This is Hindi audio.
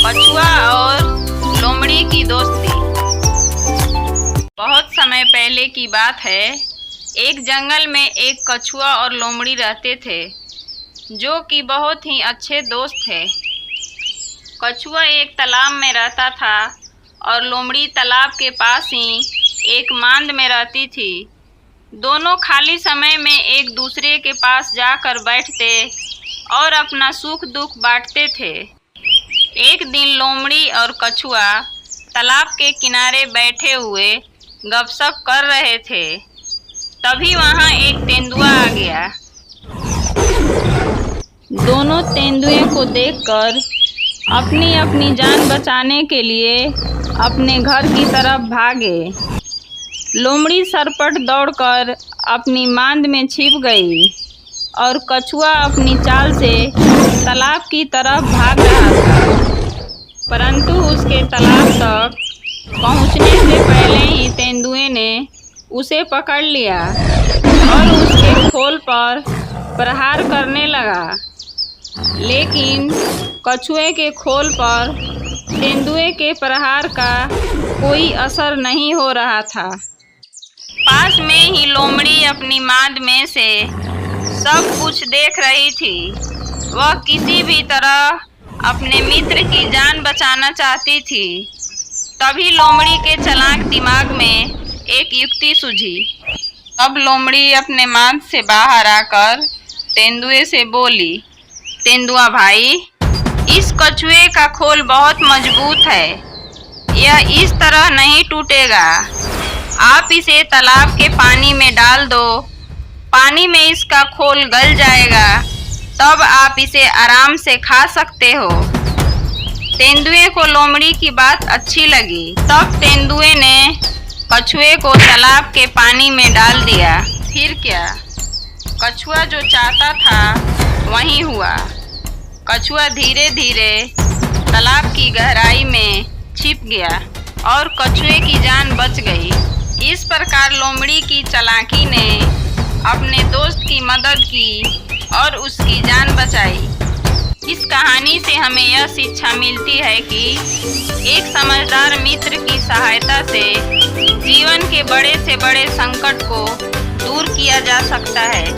कछुआ और लोमड़ी की दोस्ती। बहुत समय पहले की बात है। एक जंगल में एक कछुआ और लोमड़ी रहते थे, जो कि बहुत ही अच्छे दोस्त थे। कछुआ एक तालाब में रहता था और लोमड़ी तालाब के पास ही एक मांद में रहती थी। दोनों खाली समय में एक दूसरे के पास जाकर बैठते और अपना सुख दुख बांटते थे। एक दिन लोमड़ी और कछुआ तालाब के किनारे बैठे हुए गपशप कर रहे थे। तभी वहाँ एक तेंदुआ आ गया। दोनों तेंदुए को देखकर अपनी अपनी जान बचाने के लिए अपने घर की तरफ भागे। लोमड़ी सरपट दौड़कर अपनी मांद में छिप गई और कछुआ अपनी चाल से तालाब की तरफ भाग रहा था, परंतु उसके तालाब तक पहुंचने से पहले ही तेंदुए ने उसे पकड़ लिया और उसके खोल पर प्रहार करने लगा। लेकिन कछुए के खोल पर तेंदुए के प्रहार का कोई असर नहीं हो रहा था। पास में ही लोमड़ी अपनी मांद में से सब कुछ देख रही थी। वह किसी भी तरह अपने मित्र की जान बचाना चाहती थी। तभी लोमड़ी के चालाक दिमाग में एक युक्ति सूझी। अब लोमड़ी अपने मांद से बाहर आकर तेंदुए से बोली, तेंदुआ भाई, इस कछुए का खोल बहुत मजबूत है। यह इस तरह नहीं टूटेगा। आप इसे तालाब के पानी में डाल दो। पानी में इसका खोल गल जाएगा, तब आप इसे आराम से खा सकते हो। तेंदुए को लोमड़ी की बात अच्छी लगी। तब तेंदुए ने कछुए को तालाब के पानी में डाल दिया। फिर क्या, कछुआ जो चाहता था वही हुआ। कछुआ धीरे धीरे तालाब की गहराई में छिप गया और कछुए की जान बच गई। इस प्रकार लोमड़ी की चालाकी ने अपने दोस्त की मदद की और उसकी जान बचाई। इस कहानी से हमें यह शिक्षा मिलती है कि एक समझदार मित्र की सहायता से जीवन के बड़े से बड़े संकट को दूर किया जा सकता है।